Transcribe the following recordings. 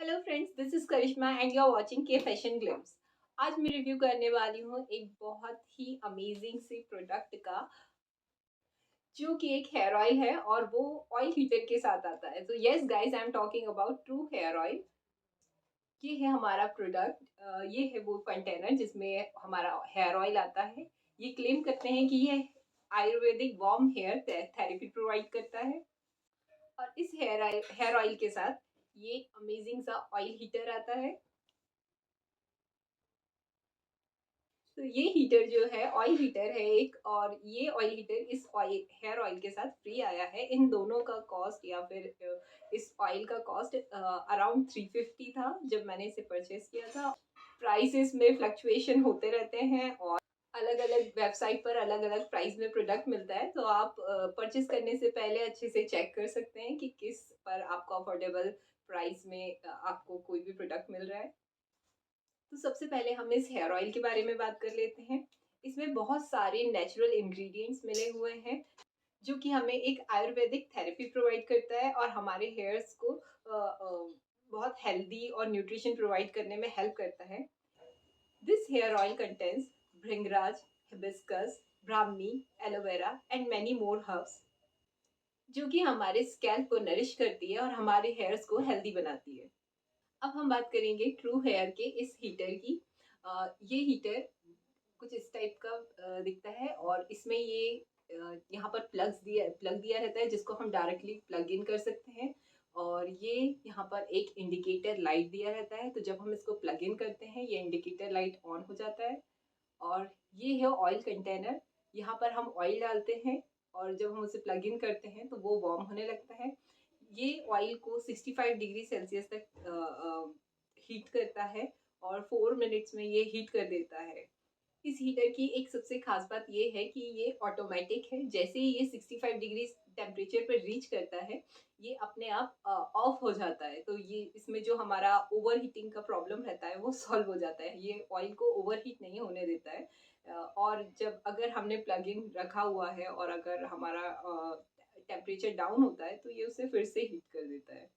Hello friends, this is Karishma and you are watching K fashion glimpse. आज मैं review करने वाली हूँ एक बहुत ही अमेजिंग सी प्रोडक्ट का, जो कि एक हेयर ऑयल है और वो ऑयल हीटर के साथ आता है। तो yes guys, I am talking about true hair oil. ये है हमारा प्रोडक्ट। ये है वो कंटेनर जिसमें हमारा हेयर ऑयल आता है। ये क्लेम करते हैं कि ये Ayurvedic warm hair therapy provide करता है। और इस हेयर ऑयल के साथ ये अमेजिंग सा ऑयल हीटर आता है। तो ये हीटर जो है ऑयल हीटर है एक, और ये ऑयल हीटर इस ऑयल हेयर ऑयल के साथ फ्री आया है। इन दोनों का कॉस्ट या फिर इस ऑयल का कॉस्ट अराउंड 350 था जब मैंने इसे परचेज किया था। प्राइसेस में फ्लक्चुएशन होते रहते हैं और अलग अलग वेबसाइट पर अलग अलग प्राइस में प्रोडक्ट मिलता है। तो आप परचेज करने से पहले अच्छे से चेक कर सकते हैं कि किस पर आपको अफोर्डेबल प्राइस में आपको कोई भी प्रोडक्ट मिल रहा है। तो सबसे पहले हम इस हेयर ऑयल के बारे में बात कर लेते हैं। इसमें बहुत सारे नेचुरल इंग्रेडिएंट्स मिले हुए हैं, जो कि हमें एक आयुर्वेदिक थेरेपी प्रोवाइड करता है और हमारे हेयर्स को बहुत हेल्दी और न्यूट्रिशन प्रोवाइड करने में हेल्प करता है। This hair oil contains bhringraj, hibiscus, brahmi, aloe vera and many more herbs, जो कि हमारे स्कैल्प को नरिश करती है और हमारे हेयर्स को हेल्दी बनाती है। अब हम बात करेंगे ट्रू हेयर के इस हीटर की। ये हीटर कुछ इस टाइप का दिखता है और इसमें ये यहाँ पर प्लग दिया रहता है, जिसको हम डायरेक्टली प्लग इन कर सकते हैं। और ये यहाँ पर एक इंडिकेटर लाइट दिया रहता है, तो जब हम इसको प्लग इन करते हैं ये इंडिकेटर लाइट ऑन हो जाता है। और ये है ऑयल कंटेनर। यहाँ पर हम ऑयल डालते हैं और जब हम उसे प्लग इन करते हैं तो वो वार्म होने लगता है। ये ऑयल को 65 डिग्री सेल्सियस तक हीट करता है और 4 मिनट्स में ये हीट कर देता है। इस हीटर की एक सबसे खास बात ये है कि ये ऑटोमेटिक है। जैसे ही ये 65 डिग्री टेम्परेचर पर रीच करता है, ये अपने आप ऑफ हो जाता है। तो ये इसमें जो हमारा ओवर हीटिंग का प्रॉब्लम रहता है वो सॉल्व हो जाता है। ये ऑयल को ओवर हीट नहीं होने देता है। और जब अगर हमने प्लग इन रखा हुआ है और अगर हमारा टेम्परेचर डाउन होता है तो ये उसे फिर से हीट कर देता है।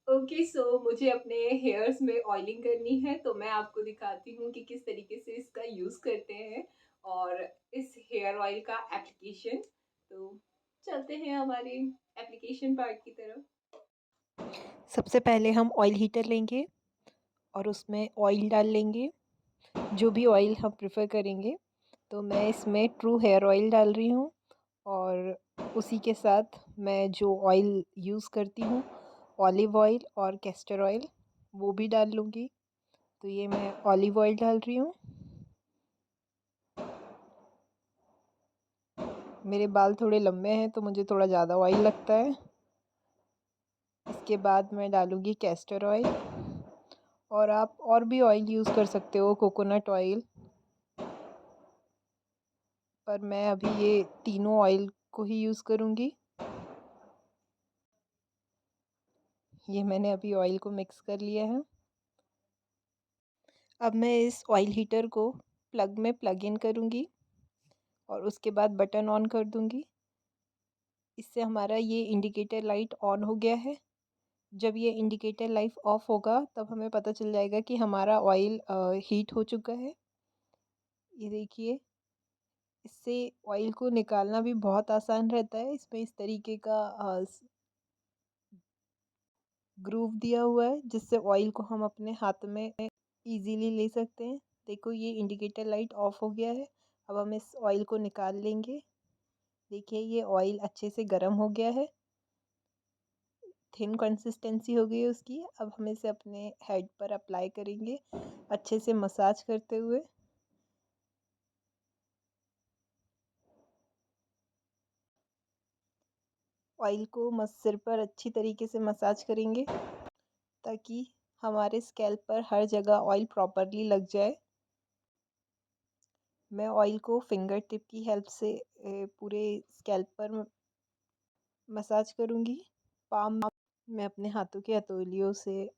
ओके, सो मुझे अपने हेयर्स में ऑयलिंग करनी है, तो मैं आपको दिखाती हूँ कि किस तरीके से इसका यूज़ करते हैं और इस हेयर ऑयल का एप्लीकेशन। तो चलते हैं हमारे एप्लीकेशन पार्ट की तरफ। सबसे पहले हम ऑयल हीटर लेंगे और उसमें ऑयल डाल लेंगे, जो भी ऑयल हम प्रेफर करेंगे। तो मैं इसमें ट्रू हेयर ऑयल डाल रही हूँ और उसी के साथ मैं जो ऑयल यूज़ करती हूँ, ऑलिव ऑयल और कैस्टर ऑयल, वो भी डाल लूँगी। तो ये मैं ऑलिव ऑयल डाल रही हूँ। मेरे बाल थोड़े लंबे हैं तो मुझे थोड़ा ज़्यादा ऑयल लगता है। इसके बाद मैं डालूँगी कैस्टर ऑयल, और आप और भी ऑयल यूज़ कर सकते हो, कोकोनट ऑयल, पर मैं अभी ये तीनों ऑयल को ही यूज़ करूँगी। ये मैंने अभी ऑयल को मिक्स कर लिया है। अब मैं इस ऑयल हीटर को प्लग इन करूँगी और उसके बाद बटन ऑन कर दूँगी। इससे हमारा ये इंडिकेटर लाइट ऑन हो गया है। जब ये इंडिकेटर लाइट ऑफ होगा तब हमें पता चल जाएगा कि हमारा ऑयल हीट हो चुका है। ये देखिए, इससे ऑयल को निकालना भी बहुत आसान रहता है। इसमें इस तरीके का ग्रूव दिया हुआ है, जिससे ऑयल को हम अपने हाथ में इजीली ले सकते हैं। देखो, ये इंडिकेटर लाइट ऑफ हो गया है। अब हम इस ऑयल को निकाल लेंगे। देखिए, ये ऑयल अच्छे से गर्म हो गया है, थिन कंसिस्टेंसी हो गई है उसकी। अब हम इसे अपने हेड पर अप्लाई करेंगे, अच्छे से मसाज करते हुए। ऑयल को सिर पर अच्छी तरीके से मसाज करेंगे, ताकि हमारे स्कैल्प पर हर जगह ऑयल प्रॉपरली लग जाए। मैं ऑयल को फिंगर टिप की हेल्प से पूरे स्कैल्प पर मसाज करूँगी। पाम मैं अपने हाथों की हथेलियों से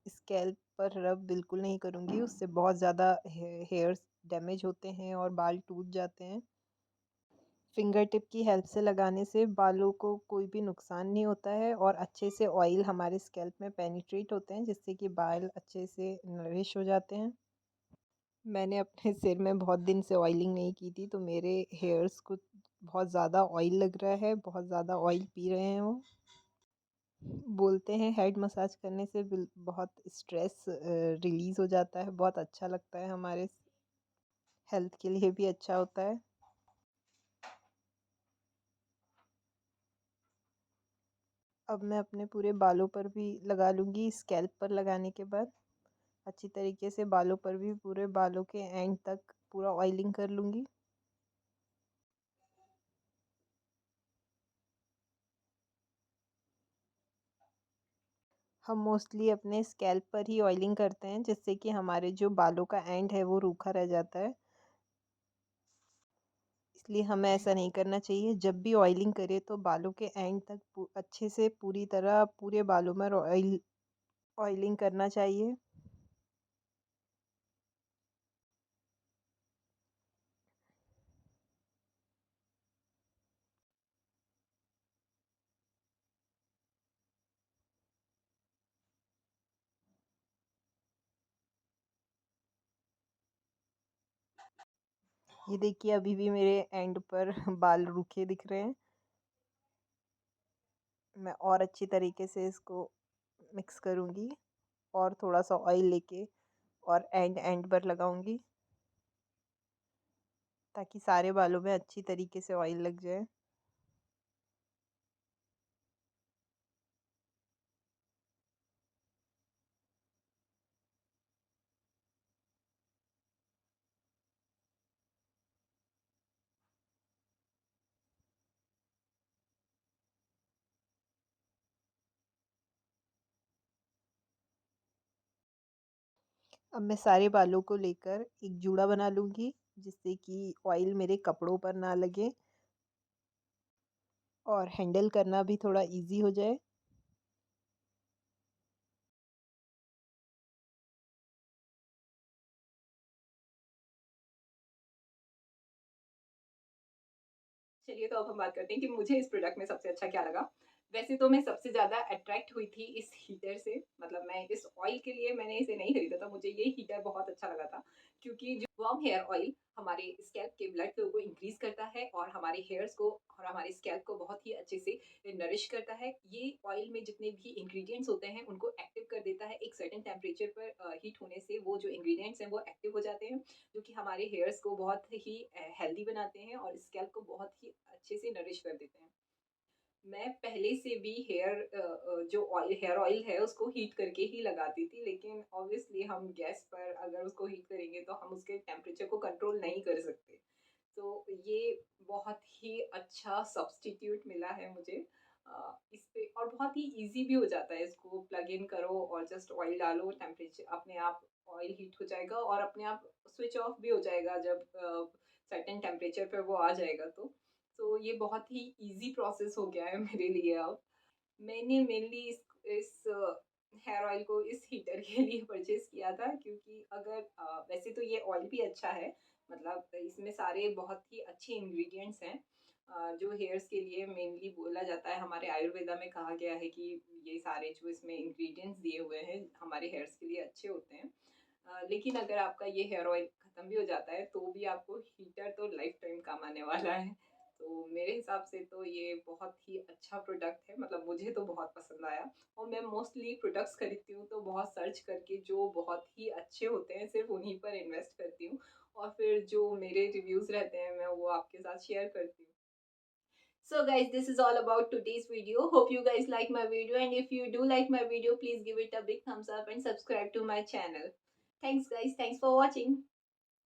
स्कैल्प पर रब बिल्कुल नहीं करूँगी, उससे बहुत ज़्यादा हेयर्स डैमेज होते हैं और बाल टूट जाते हैं। फिंगर टिप की हेल्प से लगाने से बालों को कोई भी नुकसान नहीं होता है और अच्छे से ऑयल हमारे स्कैल्प में पेनिट्रेट होते हैं, जिससे कि बाल अच्छे से नरिश हो जाते हैं। मैंने अपने सिर में बहुत दिन से ऑयलिंग नहीं की थी, तो मेरे हेयर्स को बहुत ज़्यादा ऑयल लग रहा है, बहुत ज़्यादा ऑयल पी रहे हैं वो। बोलते हैं हेड मसाज करने से बहुत स्ट्रेस रिलीज़ हो जाता है, बहुत अच्छा लगता है, हमारे हेल्थ के लिए भी अच्छा होता है। अब मैं अपने पूरे बालों पर भी लगा लूँगी, स्कैल्प पर लगाने के बाद अच्छी तरीके से बालों पर भी पूरे बालों के एंड तक पूरा ऑयलिंग कर लूँगी। हम मोस्टली अपने स्कैल्प पर ही ऑयलिंग करते हैं, जिससे कि हमारे जो बालों का एंड है वो रूखा रह जाता है। इसलिए हमें ऐसा नहीं करना चाहिए। जब भी ऑयलिंग करें तो बालों के एंड तक अच्छे से पूरी तरह पूरे बालों में ऑयलिंग करना चाहिए। ये देखिए अभी भी मेरे एंड पर बाल रूखे दिख रहे हैं। मैं और अच्छी तरीके से इसको मिक्स करूँगी और थोड़ा सा ऑयल लेके और एंड एंड पर लगाऊंगी, ताकि सारे बालों में अच्छी तरीके से ऑयल लग जाए। अब मैं सारे बालों को लेकर एक जूड़ा बना लूँगी, जिससे कि ऑयल मेरे कपड़ों पर ना लगे और हैंडल करना भी थोड़ा इजी हो जाए। चलिए, तो अब हम बात करते हैं कि मुझे इस प्रोडक्ट में सबसे अच्छा क्या लगा। वैसे तो मैं सबसे ज़्यादा अट्रैक्ट हुई थी इस हीटर से, मतलब मैं इस ऑयल के लिए मैंने इसे नहीं खरीदा था, मुझे ये हीटर बहुत अच्छा लगा था, क्योंकि जो वार्म हेयर ऑयल हमारे स्कैल्प के ब्लड फ्लो को इंक्रीज़ करता है और हमारे हेयर्स को और हमारे स्कैल्प को बहुत ही अच्छे से नरिश करता है। ये ऑयल में जितने भी इंग्रीडिएंट्स होते हैं, उनको एक्टिव कर देता है। एक सर्टेन टेम्परेचर पर हीट होने से वो जो इंग्रीडिएंट्स हैं, वो एक्टिव हो जाते हैं, जो कि हमारे हेयर्स को बहुत ही हेल्दी बनाते हैं और स्कैल्प को बहुत ही अच्छे से नरिश कर देते हैं। मैं पहले से भी जो हेयर ऑयल है उसको हीट करके ही लगाती थी, लेकिन ऑब्वियसली हम गैस पर अगर उसको हीट करेंगे तो हम उसके टेम्परेचर को कंट्रोल नहीं कर सकते। तो ये बहुत ही अच्छा सब्स्टिट्यूट मिला है मुझे इस पे, और बहुत ही ईज़ी भी हो जाता है। इसको प्लग इन करो और जस्ट ऑयल डालो, टेम्परेचर अपने आप ऑयल हीट हो जाएगा और अपने आप स्विच ऑफ भी हो जाएगा जब सर्टेन टेम्परेचर पे वो आ जाएगा तो। तो ये बहुत ही ईज़ी प्रोसेस हो गया है मेरे लिए अब। मैंने मेनली इस हेयर ऑयल को इस हीटर के लिए परचेज़ किया था, क्योंकि अगर वैसे तो ये ऑयल भी अच्छा है, मतलब इसमें सारे बहुत ही अच्छे इंग्रीडिएंट्स हैं जो हेयर्स के लिए मेनली बोला जाता है। हमारे आयुर्वेदा में कहा गया है कि ये सारे जो इसमें इंग्रीडिएंट्स दिए हुए हैं हमारे हेयर्स के लिए अच्छे होते हैं। लेकिन अगर आपका ये हेयर ऑयल खत्म भी हो जाता है तो भी आपको हीटर तो लाइफ टाइम काम आने वाला है। तो मेरे हिसाब से तो ये बहुत ही अच्छा प्रोडक्ट है, मतलब मुझे तो बहुत पसंद आया। और मैं मोस्टली प्रोडक्ट्स खरीदती हूँ तो बहुत सर्च करके जो बहुत ही अच्छे होते हैं सिर्फ उन्हीं पर इन्वेस्ट करती हूँ, और फिर जो मेरे रिव्यूज रहते हैं मैं वो आपके साथ शेयर करती हूँ। So guys, this is all about today's video. Hope you guys like my video, and if you do like my video, please give it a big thumbs up and subscribe to my channel. Thanks guys, thanks for watching.